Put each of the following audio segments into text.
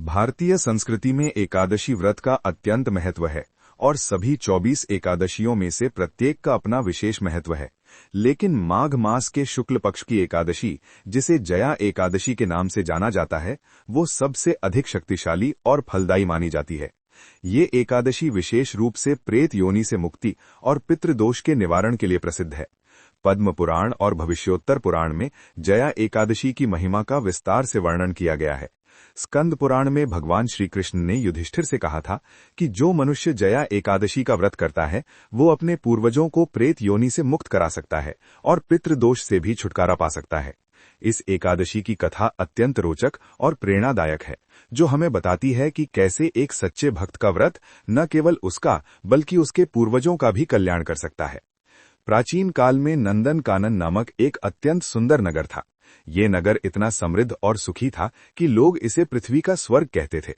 भारतीय संस्कृति में एकादशी व्रत का अत्यंत महत्व है और सभी 24 एकादशियों में से प्रत्येक का अपना विशेष महत्व है। लेकिन माघ मास के शुक्ल पक्ष की एकादशी, जिसे जया एकादशी के नाम से जाना जाता है, वो सबसे अधिक शक्तिशाली और फलदायी मानी जाती है। ये एकादशी विशेष रूप से प्रेत योनि से मुक्ति और पितृदोष के निवारण के लिए प्रसिद्ध है। पद्म पुराण और भविष्योत्तर पुराण में जया एकादशी की महिमा का विस्तार से वर्णन किया गया है। स्कंद पुराण में भगवान श्री कृष्ण ने युधिष्ठिर से कहा था कि जो मनुष्य जया एकादशी का व्रत करता है, वो अपने पूर्वजों को प्रेत योनि से मुक्त करा सकता है और पितृदोष से भी छुटकारा पा सकता है। इस एकादशी की कथा अत्यंत रोचक और प्रेरणादायक है, जो हमें बताती है कि कैसे एक सच्चे भक्त का व्रत न केवल उसका बल्कि उसके पूर्वजों का भी कल्याण कर सकता है। प्राचीन काल में नंदन कानन नामक एक अत्यंत सुंदर नगर था। ये नगर इतना समृद्ध और सुखी था कि लोग इसे पृथ्वी का स्वर्ग कहते थे।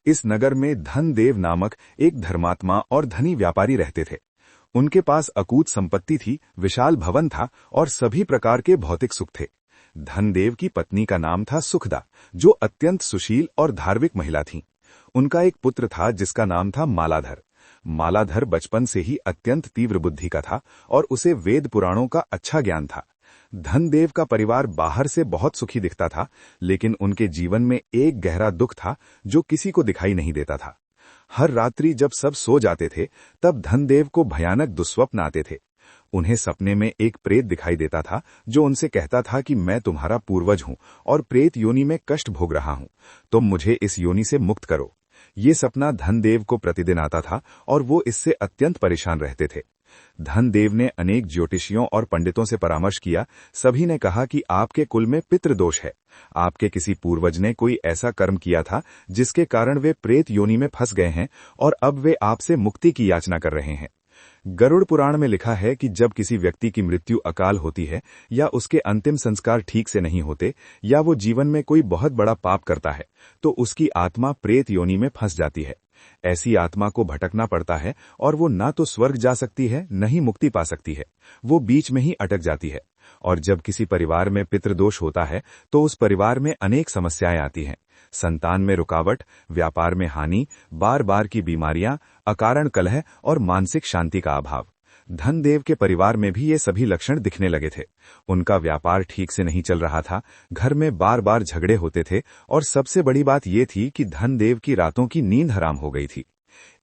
इस नगर में धनदेव नामक एक धर्मात्मा और धनी व्यापारी रहते थे। उनके पास अकूत संपत्ति थी, विशाल भवन था और सभी प्रकार के भौतिक सुख थे। धनदेव की पत्नी का नाम था सुखदा, जो अत्यंत सुशील और धार्मिक महिला थी। उनका एक पुत्र था जिसका नाम था मालाधर। मालाधर बचपन से ही अत्यंत तीव्र बुद्धि का था और उसे वेद पुराणों का अच्छा ज्ञान था। धनदेव का परिवार बाहर से बहुत सुखी दिखता था, लेकिन उनके जीवन में एक गहरा दुख था जो किसी को दिखाई नहीं देता था। हर रात्रि जब सब सो जाते थे, तब धनदेव को भयानक दुस्वप्न आते थे। उन्हें सपने में एक प्रेत दिखाई देता था जो उनसे कहता था कि मैं तुम्हारा पूर्वज हूं और प्रेत योनि में कष्ट भोग रहा हूं, तुम मुझे इस योनि से मुक्त करो। ये सपना धनदेव को प्रतिदिन आता था और वो इससे अत्यंत परेशान रहते थे। धनदेव ने अनेक ज्योतिषियों और पंडितों से परामर्श किया। सभी ने कहा कि आपके कुल में पितृदोष है। आपके किसी पूर्वज ने कोई ऐसा कर्म किया था जिसके कारण वे प्रेत योनि में फंस गए हैं और अब वे आपसे मुक्ति की याचना कर रहे हैं। गरुड़ पुराण में लिखा है कि जब किसी व्यक्ति की मृत्यु अकाल होती है या उसके अंतिम संस्कार ठीक से नहीं होते या वो जीवन में कोई बहुत बड़ा पाप करता है, तो उसकी आत्मा प्रेत योनि में फंस जाती है। ऐसी आत्मा को भटकना पड़ता है और वो ना तो स्वर्ग जा सकती है, न ही मुक्ति पा सकती है। वो बीच में ही अटक जाती है। और जब किसी परिवार में पितृदोष होता है तो उस परिवार में अनेक समस्याएं आती हैं। संतान में रुकावट, व्यापार में हानि, बार बार की बीमारियां, अकारण कलह और मानसिक शांति का अभाव। धनदेव के परिवार में भी ये सभी लक्षण दिखने लगे थे। उनका व्यापार ठीक से नहीं चल रहा था, घर में बार बार झगड़े होते थे और सबसे बड़ी बात ये थी कि धनदेव की रातों की नींद हराम हो गई थी।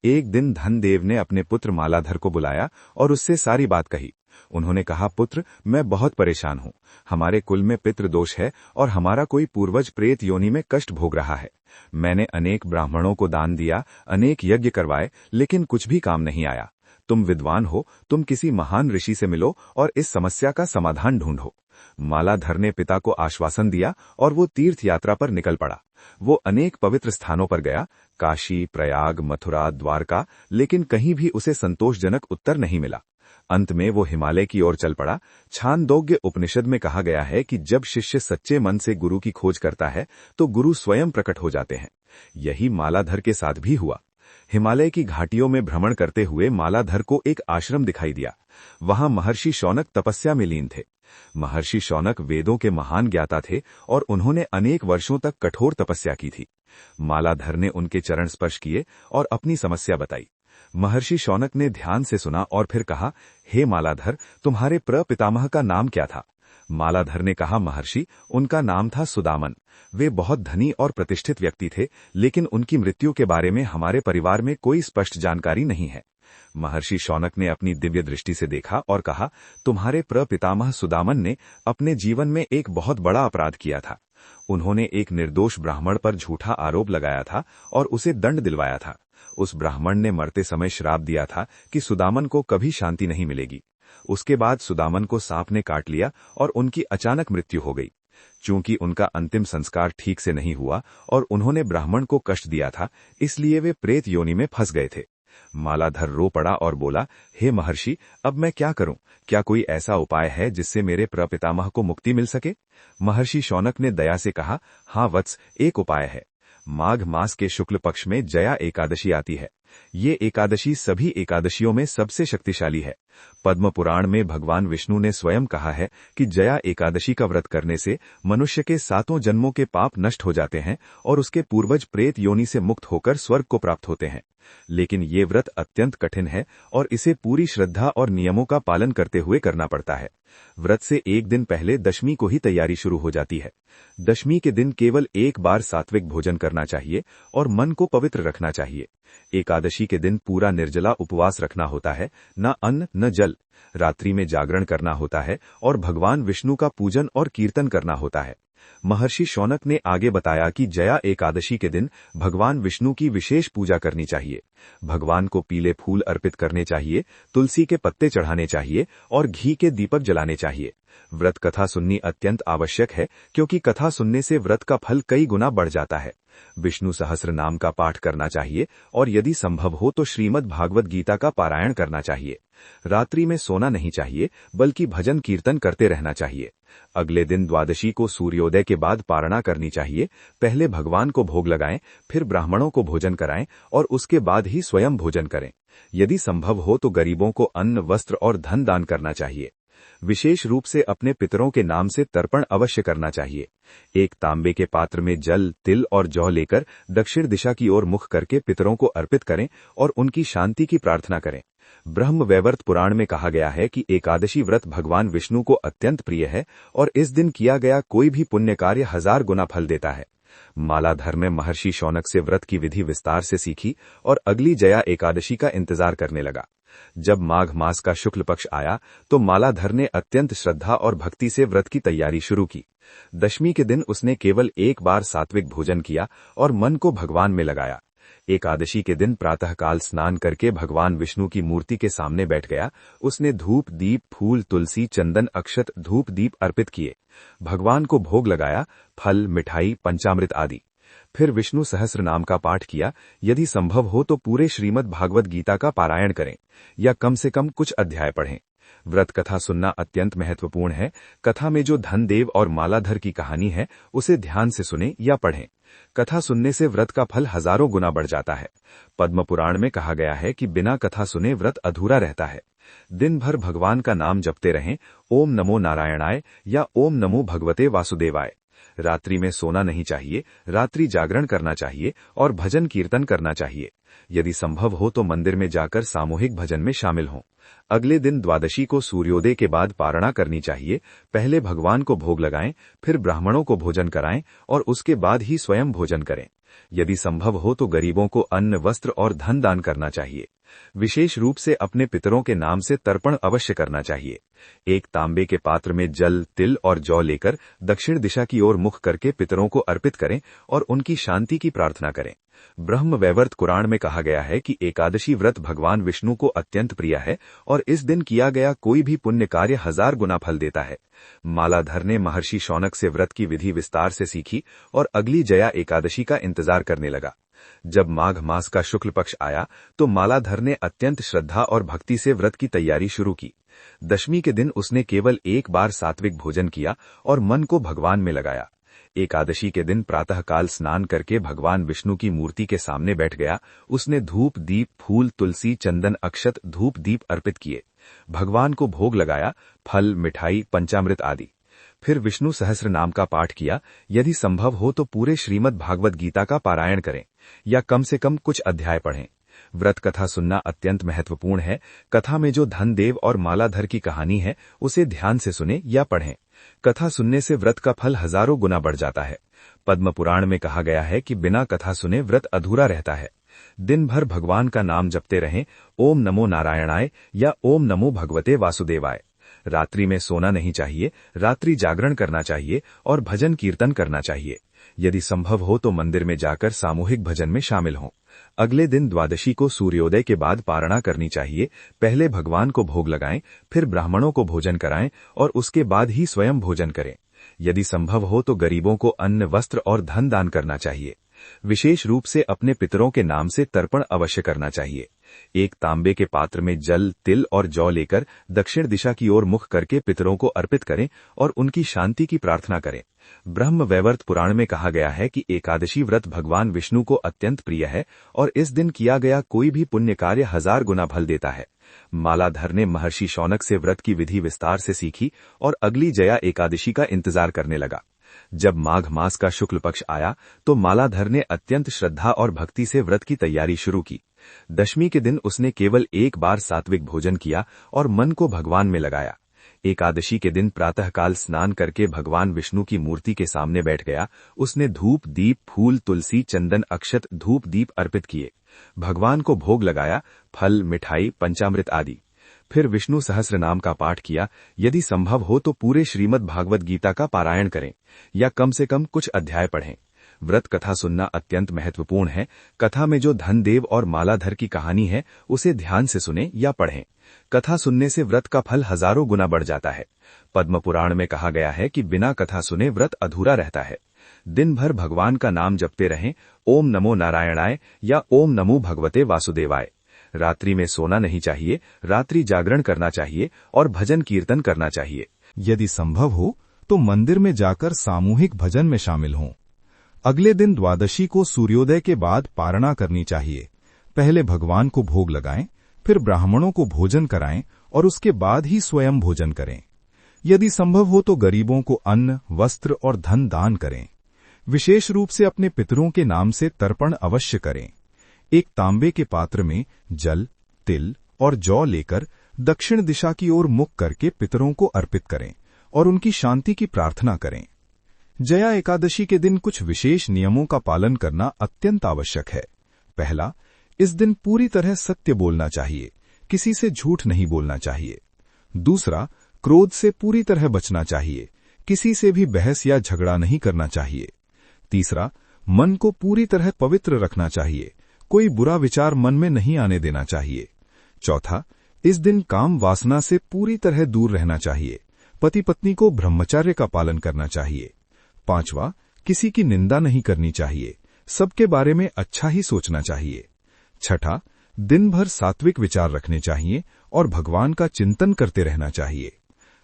एक दिन धनदेव ने अपने पुत्र मालाधर को बुलाया और उससे सारी बात कही। उन्होंने कहा, पुत्र, मैं बहुत परेशान हूं। हमारे कुल में पितृदोष है और हमारा कोई पूर्वज प्रेत योनि में कष्ट भोग रहा है। मैंने अनेक ब्राह्मणों को दान दिया, अनेक यज्ञ करवाए, लेकिन कुछ भी काम नहीं आया। तुम विद्वान हो, तुम किसी महान ऋषि से मिलो और इस समस्या का समाधान ढूंढो। मालाधर ने पिता को आश्वासन दिया और वो तीर्थ यात्रा पर निकल पड़ा। वो अनेक पवित्र स्थानों पर गया, काशी, प्रयाग, मथुरा, द्वारका, लेकिन कहीं भी उसे संतोषजनक उत्तर नहीं मिला। अंत में वो हिमालय की ओर चल पड़ा। छांदोग्य उपनिषद में कहा गया है कि जब शिष्य सच्चे मन से गुरु की खोज करता है तो गुरु स्वयं प्रकट हो जाते हैं। यही मालाधर के साथ भी हुआ। हिमालय की घाटियों में भ्रमण करते हुए मालाधर को एक आश्रम दिखाई दिया। वहां महर्षि शौनक तपस्या में लीन थे। महर्षि शौनक वेदों के महान ज्ञाता थे और उन्होंने अनेक वर्षों तक कठोर तपस्या की थी। मालाधर ने उनके चरण स्पर्श किए और अपनी समस्या बताई। महर्षि शौनक ने ध्यान से सुना और फिर कहा, हे मालाधर, तुम्हारे प्रपितामह का नाम क्या था? मालाधर ने कहा, महर्षि, उनका नाम था सुदामन। वे बहुत धनी और प्रतिष्ठित व्यक्ति थे, लेकिन उनकी मृत्यु के बारे में हमारे परिवार में कोई स्पष्ट जानकारी नहीं है। महर्षि शौनक ने अपनी दिव्य दृष्टि से देखा और कहा, तुम्हारे प्रपितामह सुदामन ने अपने जीवन में एक बहुत बड़ा अपराध किया था। उन्होंने एक निर्दोष ब्राह्मण पर झूठा आरोप लगाया था और उसे दंड दिलवाया था। उस ब्राह्मण ने मरते समय श्राप दिया था कि सुदामन को कभी शांति नहीं मिलेगी। उसके बाद सुदामन को सांप ने काट लिया और उनकी अचानक मृत्यु हो गई। चूंकि उनका अंतिम संस्कार ठीक से नहीं हुआ और उन्होंने ब्राह्मण को कष्ट दिया था, इसलिए वे प्रेत योनि में फंस गए थे। मालाधर रो पड़ा और बोला, हे महर्षि, अब मैं क्या करूं? क्या कोई ऐसा उपाय है जिससे मेरे प्रपितामह को मुक्ति मिल सके? महर्षि शौनक ने दया से कहा, हाँ वत्स, एक उपाय है। माघ मास के शुक्ल पक्ष में जया एकादशी आती है। ये एकादशी सभी एकादशियों में सबसे शक्तिशाली है। पद्म पुराण में भगवान विष्णु ने स्वयं कहा है कि जया एकादशी का व्रत करने से मनुष्य के 7 जन्मों के पाप नष्ट हो जाते हैं और उसके पूर्वज प्रेत योनि से मुक्त होकर स्वर्ग को प्राप्त होते हैं। लेकिन ये व्रत अत्यंत कठिन है और इसे पूरी श्रद्धा और नियमों का पालन करते हुए करना पड़ता है। व्रत से एक दिन पहले दशमी को ही तैयारी शुरू हो जाती है। दशमी के दिन केवल एक बार सात्विक भोजन करना चाहिए और मन को पवित्र रखना चाहिए। एकादशी के दिन पूरा निर्जला उपवास रखना होता है, न अन्न न जल। रात्रि में जागरण करना होता है और भगवान विष्णु का पूजन और कीर्तन करना होता है। महर्षि शौनक ने आगे बताया कि जया एकादशी के दिन भगवान विष्णु की विशेष पूजा करनी चाहिए। भगवान को पीले फूल अर्पित करने चाहिए, तुलसी के पत्ते चढ़ाने चाहिए और घी के दीपक जलाने चाहिए। व्रत कथा सुननी अत्यंत आवश्यक है, क्योंकि कथा सुनने से व्रत का फल कई गुना बढ़ जाता है। विष्णु सहस्र नाम का पाठ करना चाहिए और यदि संभव हो तो श्रीमद् भागवत गीता का पारायण करना चाहिए। रात्रि में सोना नहीं चाहिए, बल्कि भजन कीर्तन करते रहना चाहिए। अगले दिन द्वादशी को सूर्योदय के बाद पारणा करनी चाहिए। पहले भगवान को भोग लगाएं, फिर ब्राह्मणों को भोजन कराएं और उसके बाद ही स्वयं भोजन करें। यदि संभव हो तो गरीबों को अन्न, वस्त्र और धन दान करना चाहिए। विशेष रूप से अपने पितरों के नाम से तर्पण अवश्य करना चाहिए। एक तांबे के पात्र में जल, तिल और जौ लेकर दक्षिण दिशा की ओर मुख करके पितरों को अर्पित करें और उनकी शांति की प्रार्थना करें। ब्रह्म वैवर्त पुराण में कहा गया है कि एकादशी व्रत भगवान विष्णु को अत्यंत प्रिय है और इस दिन किया गया कोई भी पुण्य कार्य 1000 गुना फल देता है। मालाधर ने महर्षि शौनक से व्रत की विधि विस्तार से सीखी और अगली जया एकादशी का इंतजार करने लगा। जब माघ मास का शुक्ल पक्ष आया तो मालाधर ने अत्यंत श्रद्धा और भक्ति से व्रत की तैयारी शुरू की। दशमी के दिन उसने केवल एक बार सात्विक भोजन किया और मन को भगवान में लगाया। एकादशी के दिन प्रातःकाल स्नान करके भगवान विष्णु की मूर्ति के सामने बैठ गया। उसने धूप, दीप, फूल, तुलसी, चंदन, अक्षत, धूप दीप अर्पित किए। भगवान को भोग लगाया, फल, मिठाई, पंचामृत आदि। फिर विष्णु सहस्र नाम का पाठ किया। यदि संभव हो तो पूरे श्रीमद् भागवत गीता का पारायण करें या कम से कम कुछ अध्याय पढ़ें। व्रत कथा सुनना अत्यंत महत्वपूर्ण है। कथा में जो धनदेव और मालाधर की कहानी है उसे ध्यान से सुनें या पढ़ें। कथा सुनने से व्रत का फल हजारों गुना बढ़ जाता है। पद्म पुराण में कहा गया है कि बिना कथा सुने व्रत अधूरा रहता है। दिन भर भगवान का नाम जपते रहें, ओम नमो नारायणाय या ओम नमो भगवते वासुदेवाय। रात्रि में सोना नहीं चाहिए, रात्रि जागरण करना चाहिए और भजन कीर्तन करना चाहिए। यदि संभव हो तो मंदिर में जाकर सामूहिक भजन में शामिल हों। अगले दिन द्वादशी को सूर्योदय के बाद पारणा करनी चाहिए। पहले भगवान को भोग लगाएं, फिर ब्राह्मणों को भोजन कराएं और उसके बाद ही स्वयं भोजन करें। यदि संभव हो तो गरीबों को अन्न, वस्त्र और धन दान करना चाहिए। विशेष रूप से अपने पितरों के नाम से तर्पण अवश्य करना चाहिए। एक तांबे के पात्र में जल, तिल और जौ लेकर दक्षिण दिशा की ओर मुख करके पितरों को अर्पित करें और उनकी शांति की प्रार्थना करें। ब्रह्म वैवर्त पुराण में कहा गया है कि एकादशी व्रत भगवान विष्णु को अत्यंत प्रिय है और इस दिन किया गया कोई भी पुण्य कार्य 1000 गुना फल देता है। मालाधर ने महर्षि शौनक से व्रत की विधि विस्तार से सीखी और अगली जया एकादशी का इंतजार करने लगा। जब माघ मास का शुक्ल पक्ष आया तो मालाधर ने अत्यंत श्रद्धा और भक्ति से व्रत की तैयारी शुरू की। दशमी के दिन उसने केवल एक बार सात्विक भोजन किया और मन को भगवान में लगाया। एकादशी के दिन प्रातःकाल स्नान करके भगवान विष्णु की मूर्ति के सामने बैठ गया। उसने धूप, दीप, फूल, तुलसी, चंदन, अक्षत, धूप दीप अर्पित किए। भगवान को भोग लगाया, फल, मिठाई, पंचामृत आदि। फिर विष्णु सहस्र नाम का पाठ किया। यदि संभव हो तो पूरे श्रीमद् भागवत गीता का पारायण करें या कम से कम कुछ अध्याय पढ़ें। व्रत कथा सुनना अत्यंत महत्वपूर्ण है। कथा में जो धनदेव और मालाधर की कहानी है उसे ध्यान से सुने या पढ़ें। कथा सुनने से व्रत का फल हजारों गुना बढ़ जाता है। पद्म पुराण में कहा गया है कि बिना कथा सुने व्रत अधूरा रहता है। दिन भर भगवान का नाम जपते रहें, ओम नमो नारायणाय या ओम नमो भगवते वासुदेवाय। रात्रि में सोना नहीं चाहिए, रात्रि जागरण करना चाहिए और भजन कीर्तन करना चाहिए। यदि संभव हो तो मंदिर में जाकर सामूहिक भजन में शामिल हों। अगले दिन द्वादशी को सूर्योदय के बाद पारणा करनी चाहिए। पहले भगवान को भोग लगाएं, फिर ब्राह्मणों को भोजन कराएं और उसके बाद ही स्वयं भोजन करें। यदि संभव हो तो गरीबों को अन्न, वस्त्र और धन दान करना चाहिए। विशेष रूप से अपने पितरों के नाम से तर्पण अवश्य करना चाहिए। एक तांबे के पात्र में जल, तिल और जौ लेकर दक्षिण दिशा की ओर मुख करके पितरों को अर्पित करें और उनकी शांति की प्रार्थना करें। ब्रह्म वैवर्त पुराण में कहा गया है कि एकादशी व्रत भगवान विष्णु को अत्यंत प्रिय है और इस दिन किया गया कोई भी पुण्य कार्य 1000 गुना फल देता है। मालाधर ने महर्षि शौनक से व्रत की विधि विस्तार से सीखी और अगली जया एकादशी का इंतजार करने लगा। जब माघ मास का शुक्ल पक्ष आया तो मालाधर ने अत्यंत श्रद्धा और भक्ति से व्रत की तैयारी शुरू की। दशमी के दिन उसने केवल एक बार सात्विक भोजन किया और मन को भगवान में लगाया। एकादशी के दिन प्रातःकाल स्नान करके भगवान विष्णु की मूर्ति के सामने बैठ गया। उसने धूप, दीप, फूल, तुलसी, चंदन, अक्षत, धूप दीप अर्पित किए। भगवान को भोग लगाया, फल, मिठाई, पंचामृत आदि। फिर विष्णु सहस्र नाम का पाठ किया। यदि संभव हो तो पूरे श्रीमद् भागवत गीता का पारायण करें या कम से कम कुछ अध्याय पढ़ें। व्रत कथा सुनना अत्यंत महत्वपूर्ण है। कथा में जो धनदेव और मालाधर की कहानी है उसे ध्यान से सुनें या पढ़ें। कथा सुनने से व्रत का फल हजारों गुना बढ़ जाता है। पद्म पुराण में कहा गया है कि बिना कथा सुने व्रत अधूरा रहता है। दिन भर भगवान का नाम जपते रहें, ओम नमो नारायणाय या ओम नमो भगवते वासुदेवाय। रात्रि में सोना नहीं चाहिए, रात्रि जागरण करना चाहिए और भजन कीर्तन करना चाहिए। यदि संभव हो तो मंदिर में जाकर सामूहिक भजन में शामिल हों। अगले दिन द्वादशी को सूर्योदय के बाद पारणा करनी चाहिए। पहले भगवान को भोग लगाएं, फिर ब्राह्मणों को भोजन कराएं और उसके बाद ही स्वयं भोजन करें। यदि संभव हो तो गरीबों को अन्न, वस्त्र और धन दान करें। विशेष रूप से अपने पितरों के नाम से तर्पण अवश्य करें। एक तांबे के पात्र में जल, तिल और जौ लेकर दक्षिण दिशा की ओर मुख करके पितरों को अर्पित करें और उनकी शांति की प्रार्थना करें। जया एकादशी के दिन कुछ विशेष नियमों का पालन करना अत्यंत आवश्यक है। पहला, इस दिन पूरी तरह सत्य बोलना चाहिए, किसी से झूठ नहीं बोलना चाहिए। दूसरा, क्रोध से पूरी तरह बचना चाहिए, किसी से भी बहस या झगड़ा नहीं करना चाहिए। तीसरा, मन को पूरी तरह पवित्र रखना चाहिए, कोई बुरा विचार मन में नहीं आने देना चाहिए। चौथा, इस दिन काम वासना से पूरी तरह दूर रहना चाहिए, पति पत्नी को ब्रह्मचर्य का पालन करना चाहिए। पांचवा, किसी की निंदा नहीं करनी चाहिए, सबके बारे में अच्छा ही सोचना चाहिए। छठा, दिन भर सात्विक विचार रखने चाहिए और भगवान का चिंतन करते रहना चाहिए।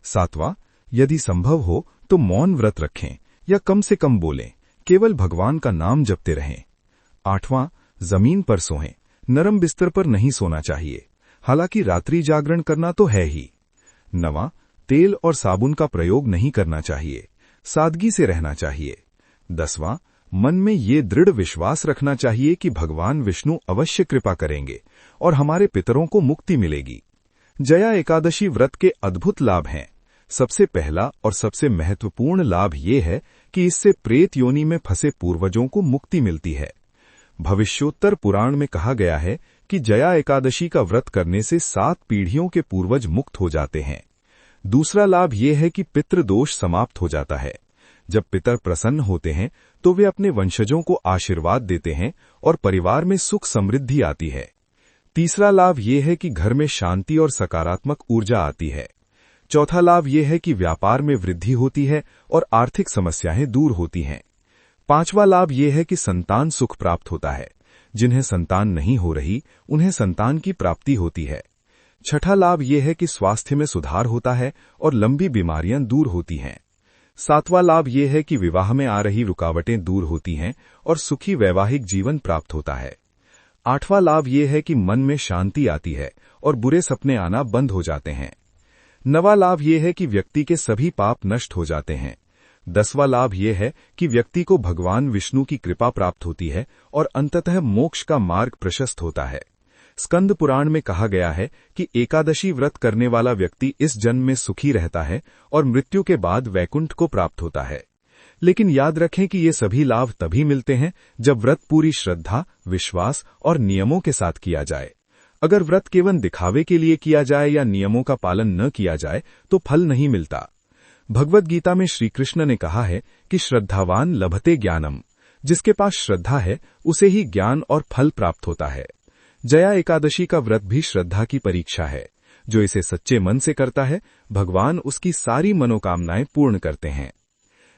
सातवां, यदि संभव हो तो मौन व्रत रखें या कम से कम बोलें, केवल भगवान का नाम जपते रहें। आठवां, जमीन पर सोएं, नरम बिस्तर पर नहीं सोना चाहिए, हालांकि रात्रि जागरण करना तो है ही। नवां, तेल और साबुन का प्रयोग नहीं करना चाहिए, सादगी से रहना चाहिए। 10वां, मन में ये दृढ़ विश्वास रखना चाहिए कि भगवान विष्णु अवश्य कृपा करेंगे और हमारे पितरों को मुक्ति मिलेगी। जया एकादशी व्रत के अद्भुत लाभ हैं। सबसे पहला और सबसे महत्वपूर्ण लाभ ये है कि इससे प्रेत योनि में फंसे पूर्वजों को मुक्ति मिलती है। भविष्योत्तर पुराण में कहा गया है कि जया एकादशी का व्रत करने से 7 पीढ़ियों के पूर्वज मुक्त हो जाते हैं। दूसरा लाभ ये है कि पितृदोष समाप्त हो जाता है। जब पितर प्रसन्न होते हैं तो वे अपने वंशजों को आशीर्वाद देते हैं और परिवार में सुख समृद्धि आती है। तीसरा लाभ ये है कि घर में शांति और सकारात्मक ऊर्जा आती है। चौथा लाभ ये है कि व्यापार में वृद्धि होती है और आर्थिक समस्याएं दूर होती हैं। पांचवा लाभ ये है कि संतान सुख प्राप्त होता है। जिन्हें संतान नहीं हो रही उन्हें संतान की प्राप्ति होती है। छठा लाभ ये है कि स्वास्थ्य में सुधार होता है और लंबी बीमारियां दूर होती हैं। सातवां लाभ ये है कि विवाह में आ रही रुकावटें दूर होती हैं और सुखी वैवाहिक जीवन प्राप्त होता है। आठवां लाभ ये है कि मन में शांति आती है और बुरे सपने आना बंद हो जाते हैं। नवां लाभ ये है कि व्यक्ति के सभी पाप नष्ट हो जाते हैं। 10वां लाभ ये है कि व्यक्ति को भगवान विष्णु की कृपा प्राप्त होती है और अंततः मोक्ष का मार्ग प्रशस्त होता है। स्कंद पुराण में कहा गया है कि एकादशी व्रत करने वाला व्यक्ति इस जन्म में सुखी रहता है और मृत्यु के बाद वैकुंठ को प्राप्त होता है। लेकिन याद रखें कि ये सभी लाभ तभी मिलते हैं जब व्रत पूरी श्रद्धा, विश्वास और नियमों के साथ किया जाए। अगर व्रत केवल दिखावे के लिए किया जाए या नियमों का पालन न किया जाए तो फल नहीं मिलता। भगवद गीता में श्री कृष्ण ने कहा है कि श्रद्धावान लभते ज्ञानम, जिसके पास श्रद्धा है उसे ही ज्ञान और फल प्राप्त होता है। जया एकादशी का व्रत भी श्रद्धा की परीक्षा है। जो इसे सच्चे मन से करता है, भगवान उसकी सारी मनोकामनाएं पूर्ण करते हैं।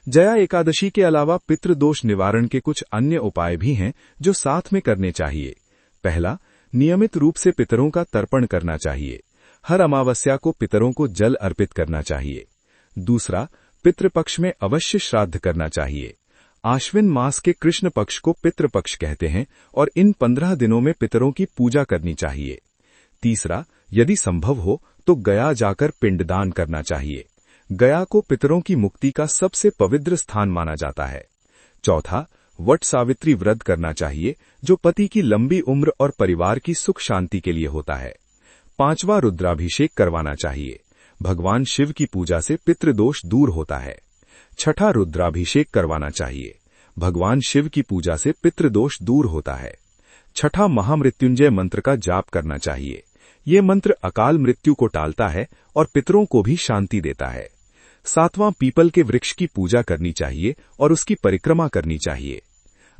जया एकादशी के अलावा पितृदोष निवारण के कुछ अन्य उपाय भी हैं जो साथ में करने चाहिए। पहला, नियमित रूप से पितरों का तर्पण करना चाहिए। हर अमावस्या को पितरों को जल अर्पित करना चाहिए। दूसरा, पितृपक्ष में अवश्य श्राद्ध करना चाहिए। आश्विन मास के कृष्ण पक्ष को पितृपक्ष कहते हैं और इन 15 दिनों में पितरों की पूजा करनी चाहिए। तीसरा, यदि संभव हो तो गया जाकर पिंडदान करना चाहिए। गया को पितरों की मुक्ति का सबसे पवित्र स्थान माना जाता है। चौथा, वट सावित्री व्रत करना चाहिए जो पति की लंबी उम्र और परिवार की सुख शांति के लिए होता है। पांचवा, रुद्राभिषेक करवाना चाहिए। भगवान शिव की पूजा से पितृदोष दूर होता है। छठा, रुद्राभिषेक करवाना चाहिए। भगवान शिव की पूजा से पितृदोष दूर होता है। छठा, महामृत्युंजय मंत्र का जाप करना चाहिए। ये मंत्र अकाल मृत्यु को टालता है और पितरों को भी शांति देता है। सातवां, पीपल के वृक्ष की पूजा करनी चाहिए और उसकी परिक्रमा करनी चाहिए।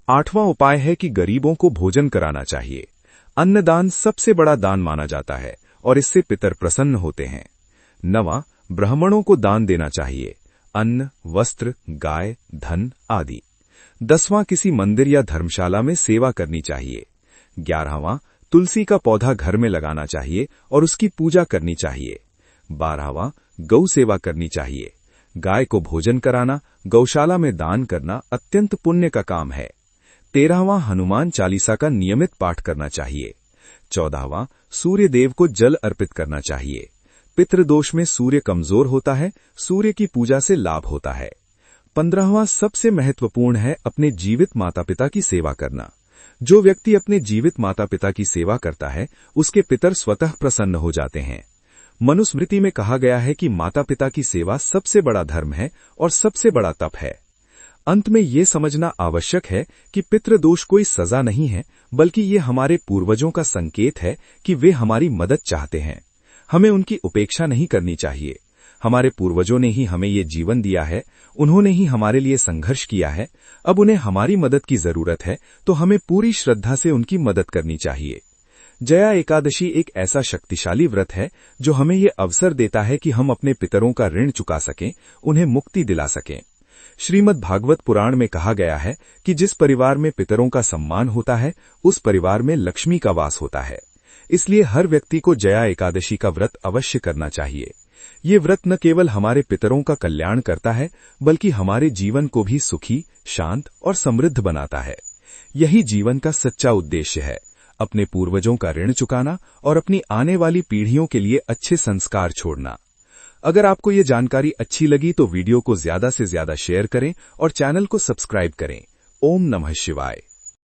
आठवां उपाय है कि गरीबों को भोजन कराना चाहिए। अन्नदान सबसे बड़ा दान माना जाता है और इससे पितर प्रसन्न होते हैं। नवां, ब्राह्मणों को दान देना चाहिए, अन्न, वस्त्र, गाय, धन आदि। 10वां, किसी मंदिर या धर्मशाला में सेवा करनी चाहिए। 11वां, तुलसी का पौधा घर में लगाना चाहिए और उसकी पूजा करनी चाहिए। 12वां, गौ सेवा करनी चाहिए। गाय को भोजन कराना, गौशाला में दान करना अत्यंत पुण्य का काम है। 13वां, हनुमान चालीसा का नियमित पाठ करना चाहिए। 14वां, सूर्य देव को जल अर्पित करना चाहिए। पितृदोष में सूर्य कमजोर होता है, सूर्य की पूजा से लाभ होता है। 15वां, सबसे महत्वपूर्ण है अपने जीवित माता पिता की सेवा करना। जो व्यक्ति अपने जीवित माता पिता की सेवा करता है उसके पितर स्वतः प्रसन्न हो जाते हैं। मनुस्मृति में कहा गया है कि माता पिता की सेवा सबसे बड़ा धर्म है और सबसे बड़ा तप है। अंत में ये समझना आवश्यक है कि पितृदोष कोई सजा नहीं है, बल्कि ये हमारे पूर्वजों का संकेत है कि वे हमारी मदद चाहते हैं। हमें उनकी उपेक्षा नहीं करनी चाहिए। हमारे पूर्वजों ने ही हमें ये जीवन दिया है, उन्होंने ही हमारे लिए संघर्ष किया है। अब उन्हें हमारी मदद की जरूरत है तो हमें पूरी श्रद्धा से उनकी मदद करनी चाहिए। जया एकादशी एक ऐसा शक्तिशाली व्रत है जो हमें ये अवसर देता है कि हम अपने पितरों का ऋण चुका सकें, उन्हें मुक्ति दिला सकें। श्रीमद् भागवत पुराण में कहा गया है कि जिस परिवार में पितरों का सम्मान होता है उस परिवार में लक्ष्मी का वास होता है। इसलिए हर व्यक्ति को जया एकादशी का व्रत अवश्य करना चाहिए। ये व्रत न केवल हमारे पितरों का कल्याण करता है बल्कि हमारे जीवन को भी सुखी, शांत और समृद्ध बनाता है। यही जीवन का सच्चा उद्देश्य है, अपने पूर्वजों का ऋण चुकाना और अपनी आने वाली पीढ़ियों के लिए अच्छे संस्कार छोड़ना। अगर आपको ये जानकारी अच्छी लगी तो वीडियो को ज्यादा से ज्यादा शेयर करें और चैनल को सब्सक्राइब करें। ओम नमः शिवाय।